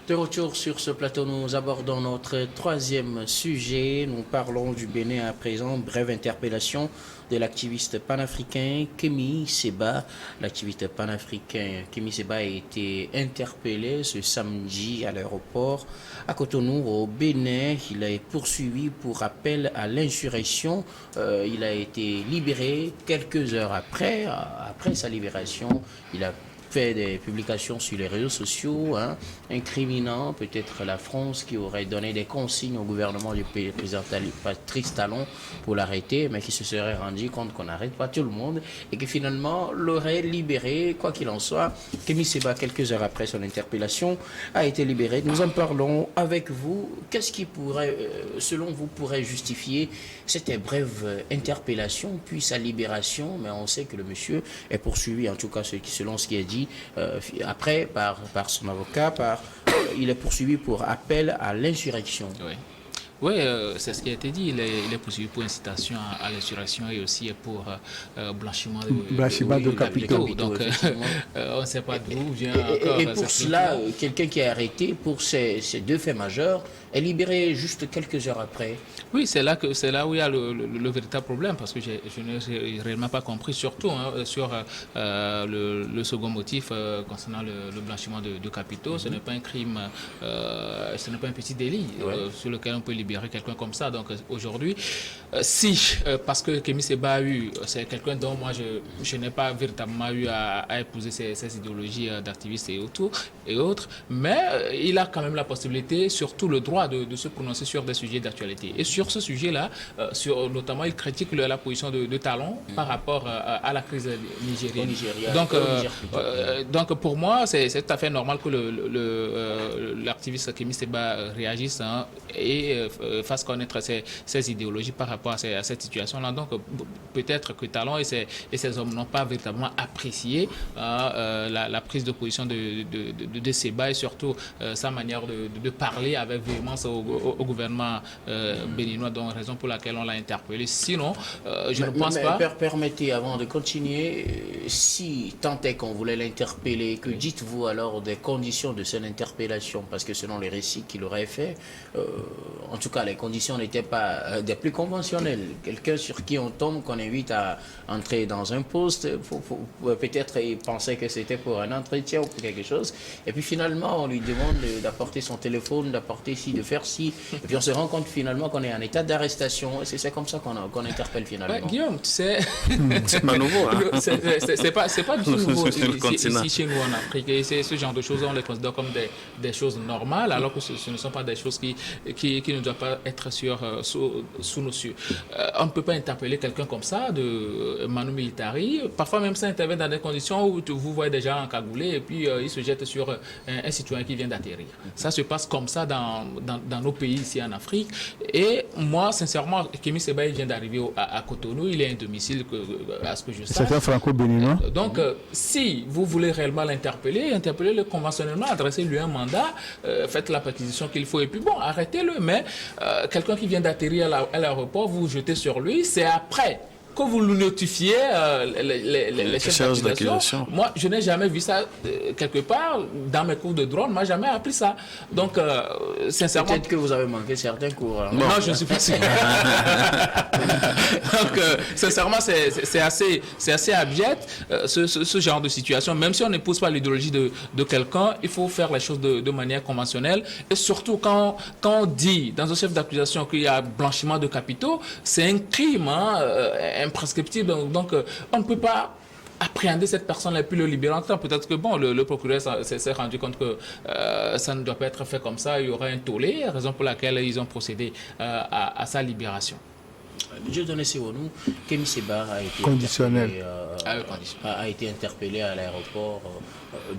De retour sur ce plateau, nous abordons notre troisième sujet. Nous parlons du Bénin à présent. Brève interpellation de l'activiste panafricain Kémi Séba. L'activiste panafricain Kémi Séba a été interpellé ce samedi à l'aéroport à Cotonou, au Bénin. Il est poursuivi pour appel à l'insurrection. Il a été libéré quelques heures après sa libération. Il a fait des publications sur les réseaux sociaux, incriminant peut-être la France qui aurait donné des consignes au gouvernement du président Patrice Talon pour l'arrêter, mais qui se serait rendu compte qu'on n'arrête pas tout le monde et qui finalement l'aurait libéré. Quoi qu'il en soit, Kémi Séba, quelques heures après son interpellation, a été libéré. Nous en parlons avec vous. Qu'est-ce qui pourrait, selon vous, pourrait justifier cette brève interpellation puis sa libération? Mais on sait que le monsieur est poursuivi, en tout cas selon ce qui est dit, après par son avocat, il est poursuivi pour appel à l'insurrection. Oui. Oui, c'est ce qui a été dit. Il est poursuivi pour incitation à l'insurrection et aussi pour blanchiment de capitaux. Donc, on ne sait pas d'où vient encore. Et pour cela, quelqu'un qui est arrêté pour ces deux faits majeurs est libéré juste quelques heures après. Oui, c'est là où il y a le véritable problème, parce que je n'ai réellement pas compris, surtout sur le second motif concernant le blanchiment de capitaux. Ce n'est pas un crime, ce n'est pas un petit délit sur lequel on peut libérer quelqu'un comme ça. Donc aujourd'hui, parce que Kémi Séba c'est quelqu'un dont moi je n'ai pas véritablement eu à épouser ces idéologies d'activistes et autres, mais il a quand même la possibilité, surtout le droit de se prononcer sur des sujets d'actualité. Et sur ce sujet-là, notamment, il critique la position de Talon par rapport à la crise nigérienne. Donc pour moi, c'est tout à fait normal que l'activiste Kémi Séba réagisse et fasse connaître ses idéologies par rapport à cette situation-là. Donc peut-être que Talon et ses hommes n'ont pas véritablement apprécié la prise de position de Séba et surtout sa manière de parler avec véhémence au gouvernement béninois, donc raison pour laquelle on l'a interpellé. Sinon, je ne pense pas... Permettez, avant de continuer, si tant est qu'on voulait l'interpeller, que dites-vous alors des conditions de cette interpellation? Parce que selon les récits qu'il aurait fait, en tout cas, les conditions n'étaient pas des plus conventionnelles. Quelqu'un sur qui on tombe, qu'on invite à entrer dans un poste, peut-être il pensait que c'était pour un entretien ou pour quelque chose, et puis finalement, on lui demande d'apporter son téléphone, d'apporter de faire ci, et puis on se rend compte finalement qu'on est en état d'arrestation, et c'est comme ça qu'on interpelle finalement. Ouais, Guillaume, tu sais, c'est pas nouveau. C'est pas du tout nouveau ici chez nous en Afrique, et ce genre de choses, on les considère comme des choses normales, alors que ce ne sont pas des choses qui ne doivent pas être sous nos cieux. On ne peut pas interpeller quelqu'un comme ça, de Manu Militari, parfois même ça intervient dans des conditions où vous voyez des gens encagoulés, et puis il se jette sur un citoyen qui vient d'atterrir. Ça se passe comme ça dans nos pays ici en Afrique. Et moi, sincèrement, Kémi Séba vient d'arriver à Cotonou. Il est un domicile, à ce que je sache. C'est un franco-béninois. Donc, si vous voulez réellement l'interpeller, interpellez-le conventionnellement, adressez-lui un mandat, faites la perquisition qu'il faut. Et puis bon, arrêtez-le. Mais quelqu'un qui vient d'atterrir à l'aéroport, vous jetez sur lui, c'est après que vous lui notifiez les chefs d'accusation. Moi, je n'ai jamais vu ça quelque part dans mes cours de droit. On ne m'a jamais appris ça. Donc, sincèrement... Peut-être que vous avez manqué certains cours. Non, je ne suis pas sûr. Donc, sincèrement, c'est assez abject, ce genre de situation. Même si on n'épouse pas l'idéologie de quelqu'un, il faut faire les choses de manière conventionnelle. Et surtout, quand on dit dans un chef d'accusation qu'il y a blanchiment de capitaux, c'est un crime, imprescriptible, donc on ne peut pas appréhender cette personne et puis le libérer. Peut-être que bon, le procureur s'est rendu compte que ça ne doit pas être fait comme ça, il y aura un tollé, raison pour laquelle ils ont procédé à sa libération. Je donnais Siwonou, Kémi Séba a été interpellé à l'aéroport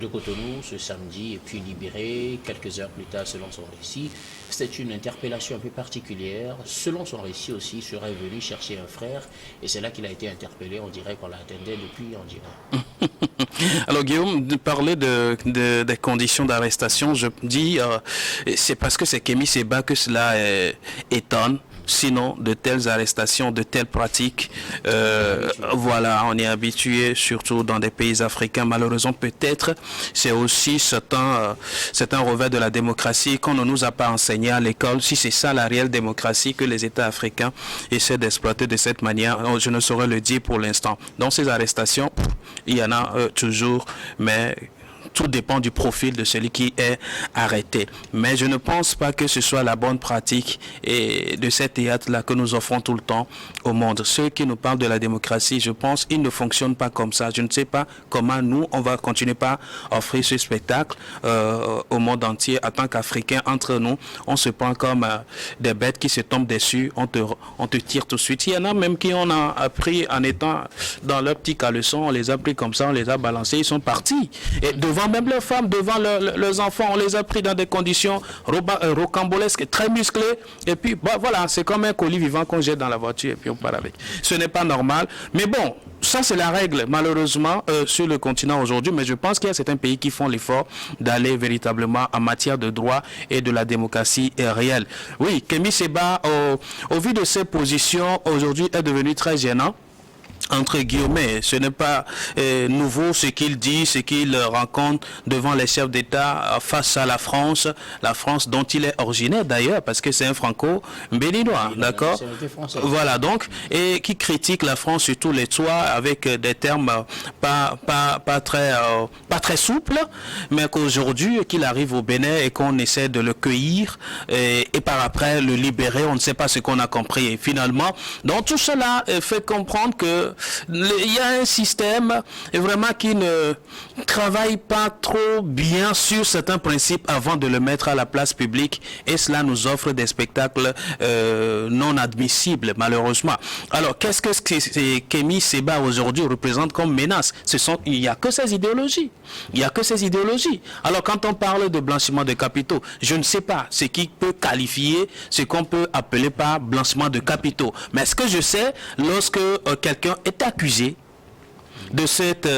de Cotonou ce samedi et puis libéré quelques heures plus tard selon son récit. C'est une interpellation un peu particulière. Selon son récit aussi, il serait venu chercher un frère et c'est là qu'il a été interpellé. On dirait qu'on l'attendait depuis, on dirait. Alors Guillaume, de parler des conditions d'arrestation, je dis, c'est parce que c'est Kémi Séba que cela étonne. sinon de telles arrestations, de telles pratiques. Voilà, on est habitué, surtout dans des pays africains. Malheureusement, peut-être, c'est aussi un revers de la démocratie qu'on ne nous a pas enseigné à l'école. Si c'est ça la réelle démocratie que les États africains essaient d'exploiter de cette manière, je ne saurais le dire pour l'instant. Dans ces arrestations, il y en a toujours, mais tout dépend du profil de celui qui est arrêté. Mais je ne pense pas que ce soit la bonne pratique et de ces théâtres-là que nous offrons tout le temps au monde. Ceux qui nous parlent de la démocratie, je pense, ils ne fonctionnent pas comme ça. Je ne sais pas comment nous, on va continuer par offrir ce spectacle au monde entier. En tant qu'Africains, entre nous, on se prend comme des bêtes qui se tombent dessus. On te tire tout de suite. Il y en a même qui on a appris en étant dans leur petit caleçon. On les a pris comme ça, on les a balancés. Ils sont partis. Et devant même leurs femmes, devant leurs enfants, on les a pris dans des conditions rocambolesques, très musclées. Et puis, voilà, c'est comme un colis vivant qu'on jette dans la voiture et puis on part avec. Ce n'est pas normal. Mais bon, ça c'est la règle, malheureusement, sur le continent aujourd'hui. Mais je pense qu'il y a certains pays qui font l'effort d'aller véritablement en matière de droit et de la démocratie réelle. Oui, Kémy Séba, au vu de ses positions, aujourd'hui, est devenu très gênant. Entre guillemets, ce n'est pas nouveau ce qu'il dit, ce qu'il rencontre devant les chefs d'État face à la France dont il est originaire d'ailleurs, parce que c'est un franco-béninois, d'accord? Voilà, donc, et qui critique la France sur tous les toits avec des termes pas très souples, mais qu'aujourd'hui, qu'il arrive au Bénin et qu'on essaie de le cueillir et par après le libérer, on ne sait pas ce qu'on a compris. Et finalement, donc tout cela fait comprendre que il y a un système vraiment qui ne travaille pas trop bien sur certains principes avant de le mettre à la place publique, et cela nous offre des spectacles non admissibles malheureusement. Alors qu'est-ce que Kémy Séba aujourd'hui représente comme menace? Il n'y a que ces idéologies. Il n'y a que ces idéologies. Alors quand on parle de blanchiment de capitaux, je ne sais pas ce qui peut qualifier ce qu'on peut appeler par blanchiment de capitaux. Mais ce que je sais, lorsque quelqu'un est accusé de cette,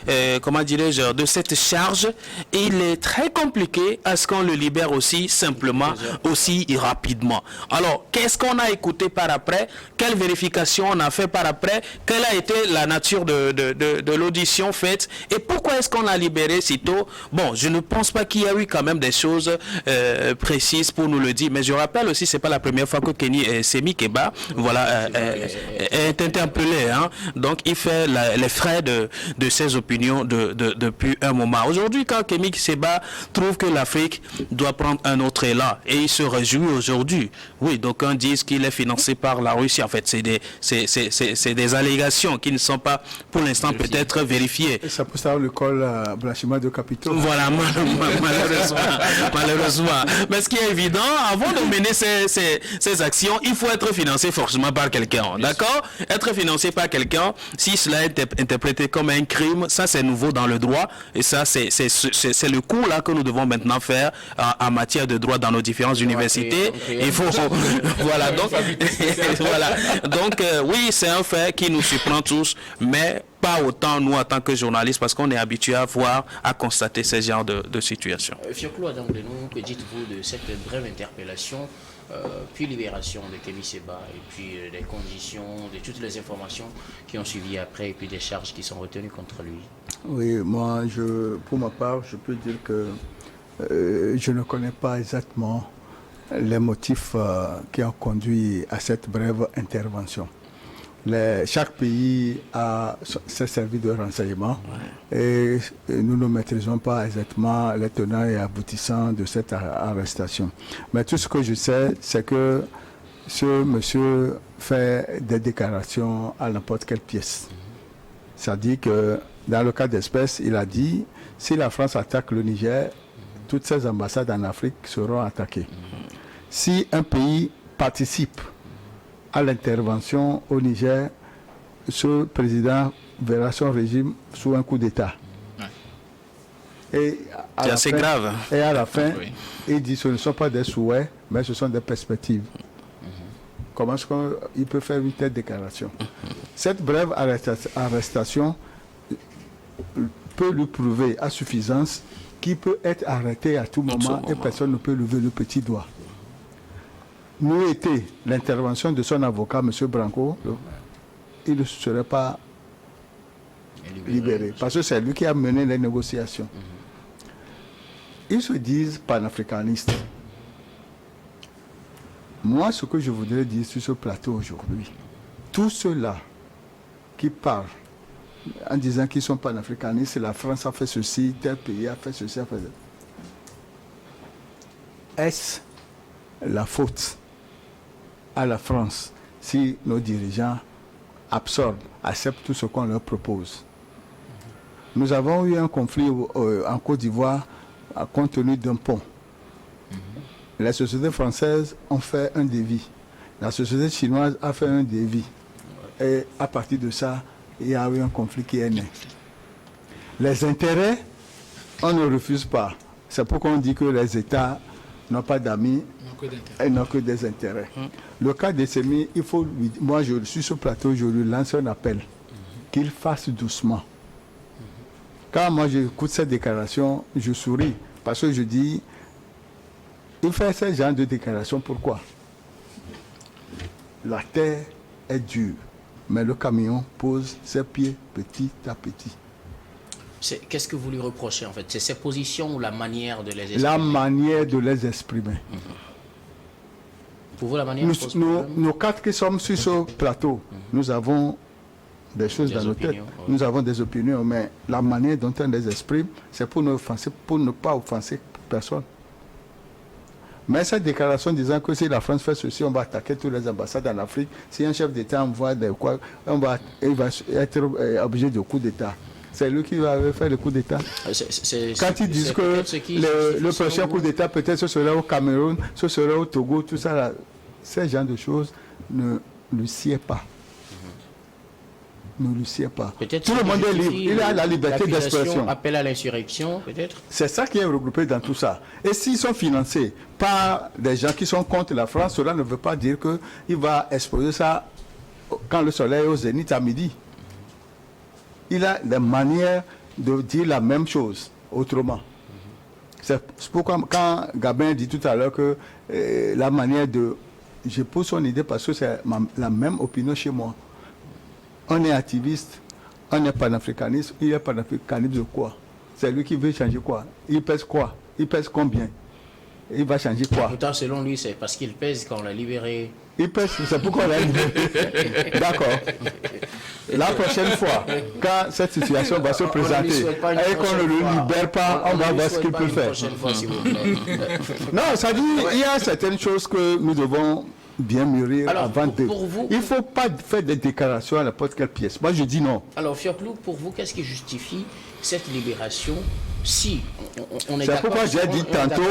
de cette charge, il est très compliqué à ce qu'on le libère aussi simplement, aussi rapidement. Alors, qu'est-ce qu'on a écouté par après? Quelle vérification on a fait par après? Quelle a été la nature de l'audition faite? Et pourquoi est-ce qu'on l'a libéré si tôt? Bon, je ne pense pas qu'il y a eu quand même des choses précises pour nous le dire, mais je rappelle aussi, c'est pas la première fois que Kémy Séba, voilà, est interpellé, hein? Donc, il fait les frais de ses opinions depuis un moment. Aujourd'hui, quand Kémy Séba trouve que l'Afrique doit prendre un autre élan, et il se réjouit aujourd'hui. Oui, d'aucuns disent qu'il est financé par la Russie. En fait, c'est des allégations qui ne sont pas, pour l'instant, peut-être vérifiées. Et ça peut savoir le col blanchiment de capitaux. Voilà, malheureusement. Mais ce qui est évident, avant de mener ces actions, il faut être financé forcément par quelqu'un. D'accord? Être financé par quelqu'un, si cela est interprété comme un crime, ça c'est nouveau dans le droit, et ça c'est le cours là que nous devons maintenant faire en matière de droit dans nos différentes universités. Il faut voilà, donc voilà, donc oui, c'est un fait qui nous surprend tous, mais pas autant nous en tant que journalistes, parce qu'on est habitué à voir, à constater ce genre de situation. Fioclo Adamoudenou, que dites-vous de cette brève interpellation puis libération de Kémy Séba, et puis les conditions, de toutes les informations qui ont suivi après, et puis des charges qui sont retenues contre lui? Oui, moi, pour ma part, je peux dire que je ne connais pas exactement les motifs qui ont conduit à cette brève intervention. Chaque pays a ses services de renseignement, et nous ne maîtrisons pas exactement les tenants et aboutissants de cette arrestation. Mais tout ce que je sais, c'est que ce monsieur fait des déclarations à n'importe quelle pièce. C'est-à-dire que dans le cas d'espèce, il a dit, si la France attaque le Niger, toutes ses ambassades en Afrique seront attaquées. Si un pays participe à l'intervention au Niger, ce président verra son régime sous un coup d'État. C'est assez grave. Et à la fin, il dit que ce ne sont pas des souhaits, mais ce sont des perspectives. Comment est-ce qu'il peut faire une telle déclaration? Cette brève arrestation peut lui prouver à suffisance qu'il peut être arrêté à tout moment et personne ne peut lever le petit doigt. n'eût été l'intervention de son avocat, M. Branco, il ne serait pas libéré. Parce que c'est lui qui a mené les négociations. Ils se disent panafricanistes. Moi, ce que je voudrais dire sur ce plateau aujourd'hui, tous ceux-là qui parlent en disant qu'ils sont panafricanistes, la France a fait ceci, tel pays a fait ceci, a fait ceci. Est-ce la faute à la France si nos dirigeants absorbent, acceptent tout ce qu'on leur propose? Nous avons eu un conflit en Côte d'Ivoire compte tenu d'un pont. La société française a fait un devis. La société chinoise a fait un devis. Et à partir de ça, il y a eu un conflit qui est né. Les intérêts, on ne refuse pas. C'est pourquoi on dit que les États n'ont pas d'amis et n'ont que des intérêts. Le cas de Sémi, il faut lui, moi je suis sur ce plateau, je lui lance un appel qu'il fasse doucement. Quand moi j'écoute cette déclaration, je souris parce que je dis, il fait ce genre de déclaration, pourquoi? La terre est dure, mais le camion pose ses pieds petit à petit. Qu'est-ce que vous lui reprochez en fait? C'est ses positions ou la manière de les exprimer? La manière de les exprimer. Pour vous, la manière nous quatre qui sommes sur ce plateau, nous avons des choses dans nos têtes. Nous avons des opinions, mais la manière dont on les exprime, c'est pour ne pas offenser personne. Mais cette déclaration disant que si la France fait ceci, on va attaquer toutes les ambassades en Afrique. Si un chef d'État envoie des quoi, il va être obligé de coup d'État. C'est lui qui va faire le coup d'État. Quand ils disent que le prochain coup d'État, peut-être ce sera au Cameroun, ce sera au Togo, tout ça, là, ces genres de choses ne lui sied pas. Ne lui sied pas. Tout le monde est libre. Il a la liberté d'expression. Appel à l'insurrection, peut-être. C'est ça qui est regroupé dans tout ça. Et s'ils sont financés par des gens qui sont contre la France, cela ne veut pas dire qu'il va exposer ça quand le soleil est au zénith à midi. Il a des manières de dire la même chose autrement. C'est pourquoi quand Gabin dit tout à l'heure que la manière de... Je pose son idée parce que c'est la même opinion chez moi. On est activiste, on est panafricaniste. Il est panafricaniste de quoi? C'est lui qui veut changer quoi? Il pèse quoi? Il pèse combien? Il va changer quoi? Pourtant, selon lui, c'est parce qu'il pèse quand on l'a libéré. Il pèse, c'est pourquoi on l'a libéré. D'accord. La prochaine fois, quand cette situation va se présenter et qu'on ne le libère pas, on va voir ce qu'il peut faire. Non, ça dit, il y a certaines choses que nous devons bien mûrir avant de... Il ne faut pas faire des déclarations à n'importe quelle pièce. Moi, je dis non. Alors, Fioclou, pour vous, qu'est-ce qui justifie cette libération si on est d'accord? C'est pourquoi j'ai dit tantôt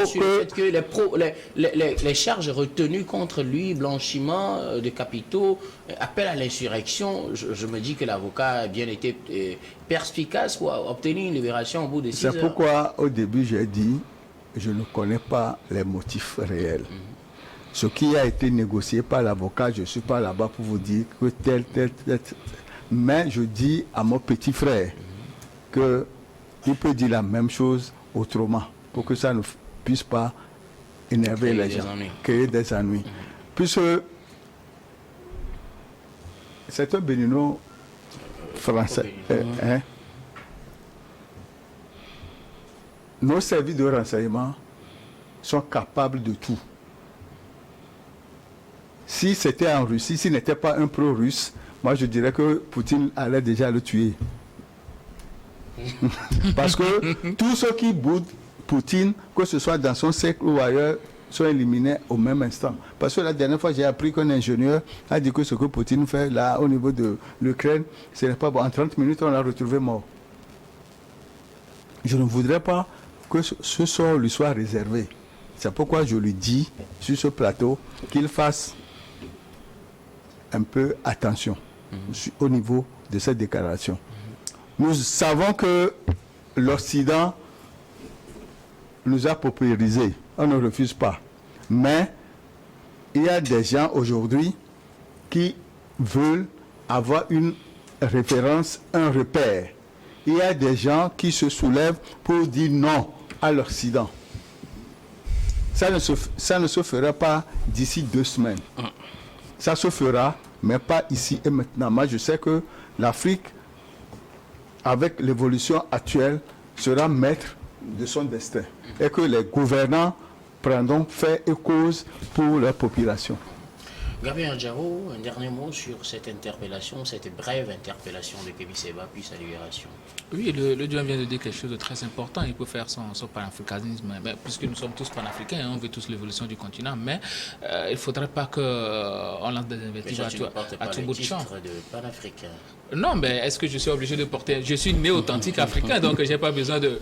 que les charges retenues contre lui, blanchiment de capitaux, appel à l'insurrection, je me dis que l'avocat a bien été perspicace pour obtenir une libération au bout de 6 heures. C'est pourquoi, au début, j'ai dit, je ne connais pas les motifs réels. Ce qui a été négocié par l'avocat, je ne suis pas là-bas pour vous dire que tel. Mais je dis à mon petit frère qu'il peut dire la même chose autrement, pour que ça ne puisse pas énerver les gens, créer des ennuis. Puisque c'est un Béninois français. Nos services de renseignement sont capables de tout. Si c'était en Russie, s'il n'était pas un pro-russe, moi je dirais que Poutine allait déjà le tuer. Parce que tous ceux qui boudent Poutine, que ce soit dans son cercle ou ailleurs, sont éliminés au même instant. Parce que la dernière fois, j'ai appris qu'un ingénieur a dit que ce que Poutine fait là, au niveau de l'Ukraine, ce n'est pas bon. En 30 minutes, on l'a retrouvé mort. Je ne voudrais pas que ce sort lui soit réservé. C'est pourquoi je lui dis, sur ce plateau, qu'il fasse un peu attention au niveau de cette déclaration. Nous savons que l'Occident nous a paupérisés. On ne refuse pas. Mais il y a des gens aujourd'hui qui veulent avoir une référence, un repère. Il y a des gens qui se soulèvent pour dire non à l'Occident. ça ne se fera pas d'ici 2 semaines. Ça se fera, mais pas ici et maintenant. Moi, je sais que l'Afrique, avec l'évolution actuelle, sera maître de son destin. Et que les gouvernants prendront fait et cause pour leur population. Gabriel Adjaro, un dernier mot sur cette interpellation, cette brève interpellation de Kémy Séba, puis sa libération. Oui, le Dieu vient de dire quelque chose de très important. Il peut faire son panafricanisme, puisque nous sommes tous panafricains, hein, on veut tous l'évolution du continent, mais il ne faudrait pas qu'on lance des investissements à tout bout de champ. De panafricain. Non, mais est-ce que je suis obligé de porter... Je suis né authentique africain, donc je n'ai pas besoin de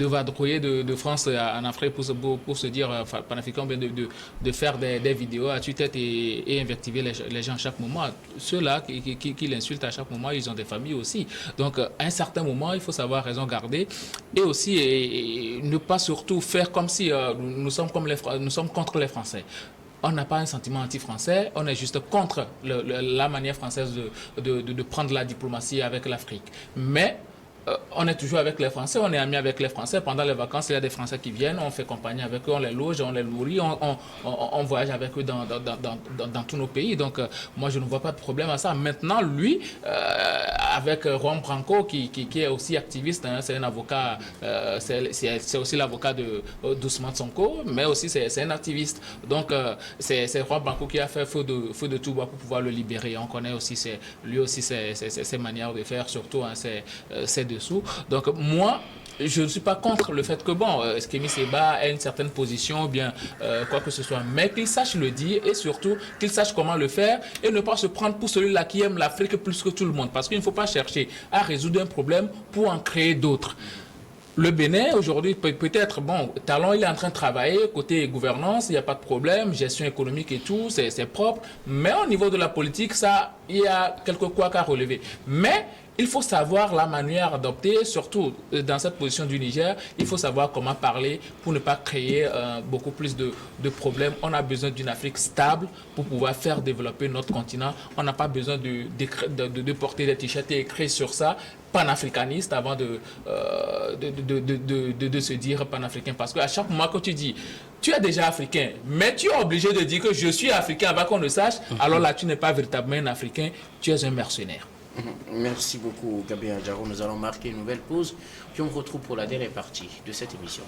vadrouiller de France en Afrique pour se dire panafricain, de faire des vidéos à tue-tête et invectiver les gens à chaque moment. Ceux-là qui l'insultent à chaque moment, ils ont des familles aussi. Donc, à un certain moment, il faut savoir raison garder et aussi et ne pas surtout faire comme si nous sommes contre les Français. On n'a pas un sentiment anti-français, on est juste contre la manière française de prendre la diplomatie avec l'Afrique. Mais on est toujours avec les Français, on est amis avec les Français. Pendant les vacances, il y a des Français qui viennent, on fait compagnie avec eux, on les loge, on les nourrit, on voyage avec eux dans tous nos pays. Donc, moi, je ne vois pas de problème à ça. Maintenant, lui, avec Juan Branco, qui est aussi activiste, hein, c'est un avocat, c'est aussi l'avocat d'Ousmane Sonko, mais aussi c'est un activiste. Donc, c'est Juan Branco qui a fait feu de tout bois pour pouvoir le libérer. On connaît aussi ses manières de faire, surtout hein, ses dessous. Donc moi, je ne suis pas contre le fait que Kémy Séba ait une certaine position, ou bien quoi que ce soit, mais qu'il sache le dire et surtout qu'il sache comment le faire et ne pas se prendre pour celui-là qui aime l'Afrique plus que tout le monde. Parce qu'il ne faut pas chercher à résoudre un problème pour en créer d'autres. Le Bénin, aujourd'hui, peut-être, Talon, il est en train de travailler, côté gouvernance, il n'y a pas de problème, gestion économique et tout, c'est propre. Mais au niveau de la politique, il y a quelque quoi qu'à relever. Mais il faut savoir la manière adoptée, surtout dans cette position du Niger, il faut savoir comment parler pour ne pas créer beaucoup plus de problèmes. On a besoin d'une Afrique stable pour pouvoir faire développer notre continent. On n'a pas besoin de porter des t-shirts et écrire sur ça panafricaniste avant de se dire panafricain. Parce qu'à chaque moment que tu dis, tu es déjà africain, mais tu es obligé de dire que je suis africain avant qu'on le sache, alors là, tu n'es pas véritablement un africain, tu es un mercenaire. Merci beaucoup, Gabriel Adjaro. Nous allons marquer une nouvelle pause, puis on se retrouve pour la dernière partie de cette émission.